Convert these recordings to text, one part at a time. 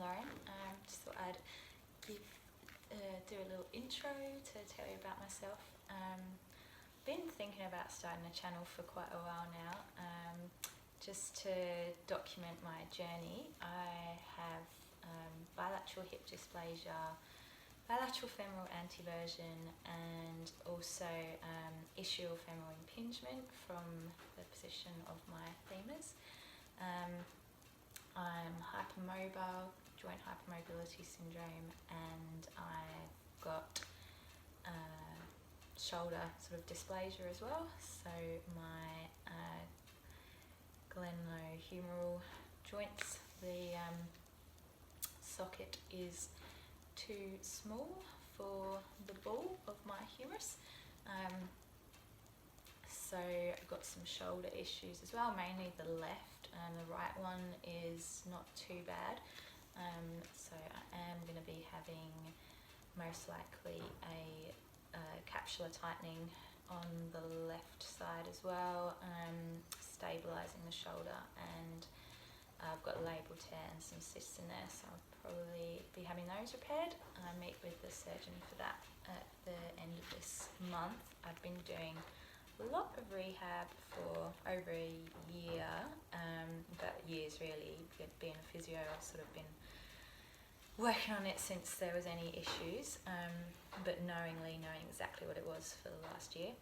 Lauren. Just thought I'd do a little intro to tell you about myself. Been thinking about starting a channel for quite a while now, just to document my journey. I have bilateral hip dysplasia, bilateral femoral anteversion, and also ischial femoral impingement from the position of my femurs. I'm hypermobile, joint hypermobility syndrome, and I've got shoulder sort of dysplasia as well. So my glenohumeral joints, the socket is too small for the ball of my humerus. So I've got some shoulder issues as well, mainly the left. The right one is not too bad. So I am going to be having most likely a capsular tightening on the left side as well, stabilising the shoulder, and I've got a labral tear and some cysts in there, so I'll probably be having those repaired. I meet with the surgeon for that at the end of this month. I've been doing a lot of rehab for over a year, but years really. Being a physio, I've sort of been working on it since there was any issues, but knowing exactly what it was for the last year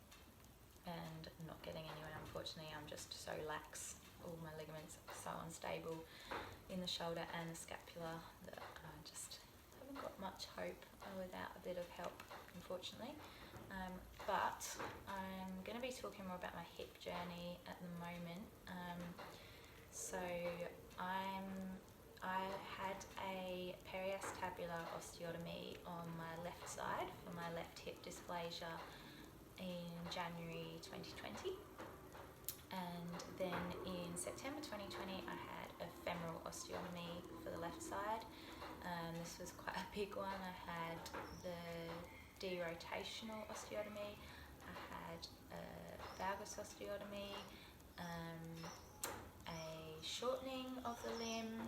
and not getting anywhere. Unfortunately, I'm just so lax, all my ligaments are so unstable in the shoulder and the scapula that I just haven't got much hope without a bit of help, unfortunately. But I'm going to be talking more about my hip journey at the moment. So I had a periacetabular osteotomy on my left side for my left hip dysplasia in January 2020. And then in September 2020, I had a femoral osteotomy for the left side. This was quite a big one. I had the derotational osteotomy, I had a valgus osteotomy, a shortening of the limb,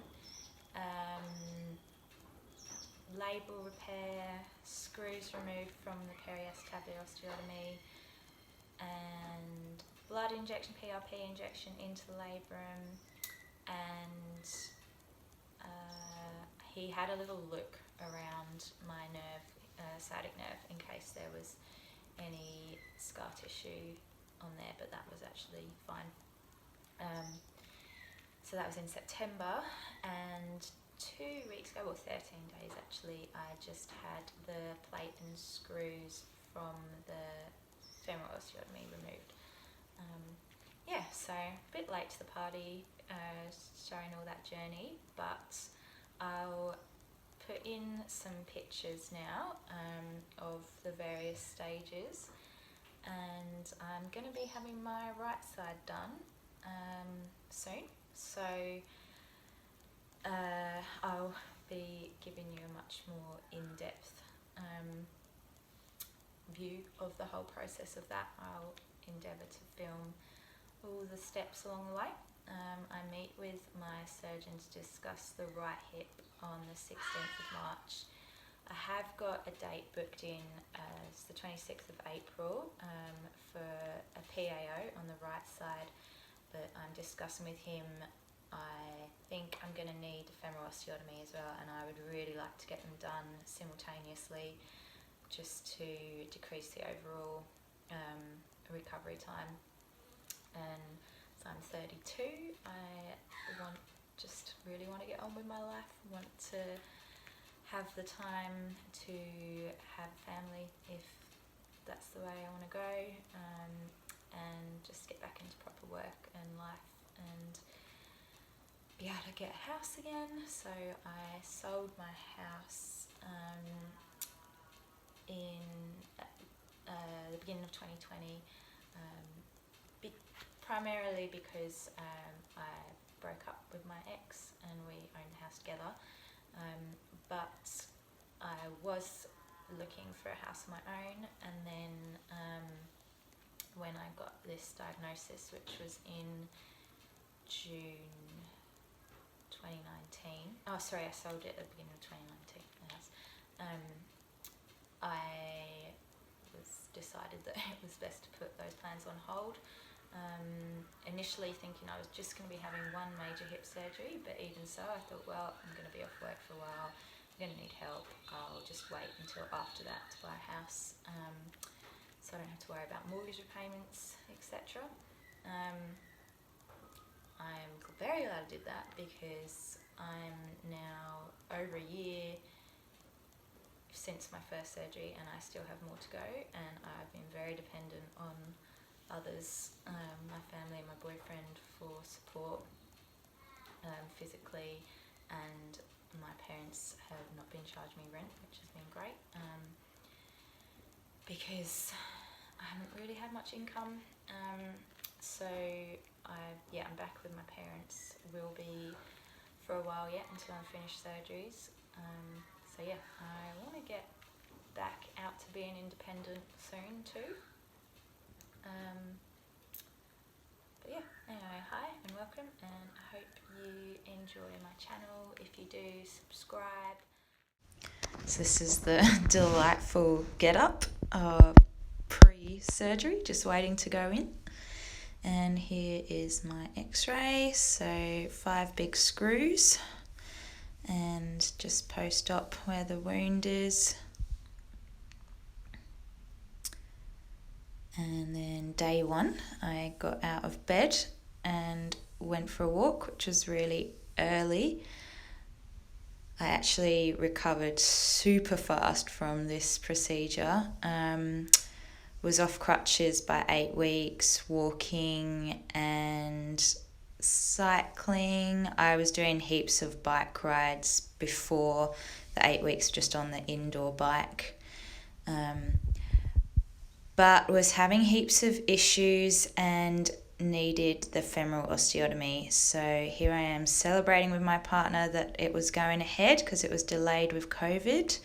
labral repair, screws removed from the periacetabular osteotomy, and blood injection, PRP injection into the labrum, and he had a little look around my nerve, sciatic nerve, in case there was any scar tissue on there, but that was actually fine. So that was in September, and 2 weeks ago, or 13 days actually, I just had the plate and screws from the femoral osteotomy removed. Yeah, so a bit late to the party, showing all that journey, but I'll put in some pictures now of the various stages, and I'm going to be having my right side done soon, so I'll be giving you a much more in-depth view of the whole process of that. I'll endeavour to film all the steps along the way. I meet with my surgeon to discuss the right hip on the 16th of March. I have got a date booked in as the 26th of April for a PAO on the right side, but I'm discussing with him. I think I'm going to need a femoral osteotomy as well, and I would really like to get them done simultaneously just to decrease the overall recovery time. And so I'm 32, I really want to get on with my life, want to have the time to have family if that's the way I want to go, and just get back into proper work and life and be able to get a house again. So I sold my house in the beginning of 2020, primarily because I broke up with my ex and we owned a house together, but I was looking for a house of my own, and then when I got this diagnosis, which was in June 2019, oh sorry, I sold it at the beginning of 2019. Yes. I decided that it was best to put those plans on hold. Initially thinking I was just going to be having one major hip surgery, but even so I thought, well, I'm going to be off work for a while, I'm going to need help, I'll just wait until after that to buy a house, so I don't have to worry about mortgage repayments, etc. I'm very glad I did that, because I'm now over a year since my first surgery and I still have more to go, and I've been very dependent on others, my family and my boyfriend, for support physically, and my parents have not been charging me rent, which has been great, because I haven't really had much income. So I'm back with my parents, will be for a while yet until I'm finished surgeries. So yeah, I want to get back out to being independent soon too. But yeah, anyway, hi and welcome, and I hope you enjoy my channel. If you do, subscribe. So this is the delightful get-up pre-surgery, just waiting to go in. And here is my x-ray, so 5 big screws, and just post-op where the wound is. And then day 1, I got out of bed and went for a walk, which was really early. I actually recovered super fast from this procedure. Was off crutches by 8 weeks, walking and cycling. I was doing heaps of bike rides before the 8 weeks, just on the indoor bike. But was having heaps of issues and needed the femoral osteotomy. So here I am celebrating with my partner that it was going ahead, because it was delayed with COVID,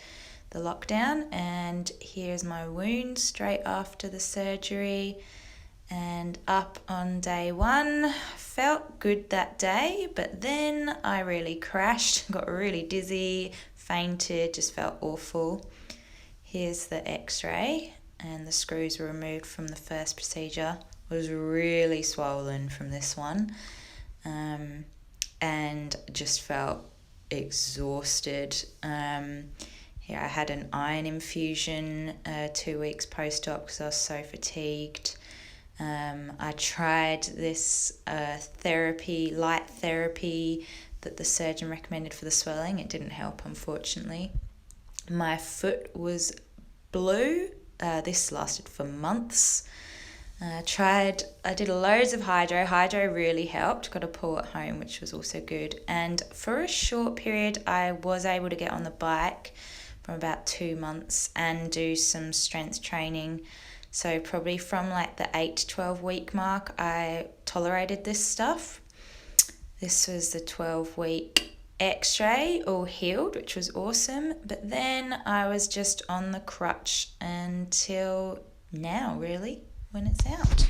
the lockdown. And here's my wound straight after the surgery. And up on day 1, felt good that day, but then I really crashed, got really dizzy, fainted, just felt awful. Here's the x-ray, and the screws were removed from the first procedure. Was really swollen from this one, and just felt exhausted. Here I had an iron infusion 2 weeks post-op because I was so fatigued. I tried this light therapy that the surgeon recommended for the swelling. It didn't help, unfortunately. My foot was blue. This lasted for months. I did loads of hydro. Hydro really helped. Got a pool at home, which was also good. And for a short period, I was able to get on the bike from about 2 months and do some strength training. So probably from like the 8 to 12 week mark, I tolerated this stuff. This was the 12-week x-ray, all healed, which was awesome. But then I was just on the crutch until now, really, when it's out.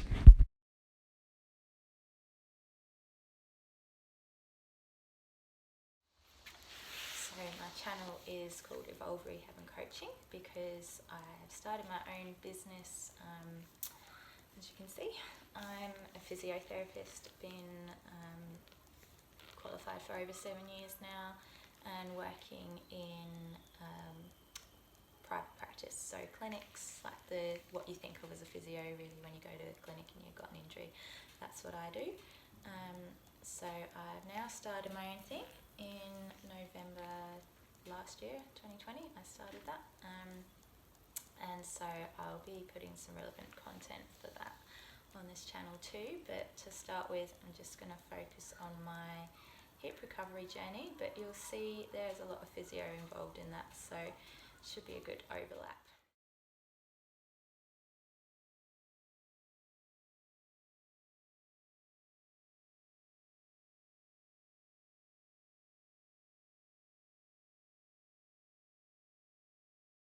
So my channel is called Evolve Rehab and Coaching, because I have started my own business. As you can see, I'm a physiotherapist, been qualified for over 7 years now, and working in private practice, so clinics, like what you think of as a physio really when you go to a clinic and you've got an injury. That's what I do. So I've now started my own thing. In November last year, 2020, I started that, and so I'll be putting some relevant content for that on this channel too. But to start with, I'm just going to focus on my hip recovery journey, but you'll see there's a lot of physio involved in that, so it should be a good overlap.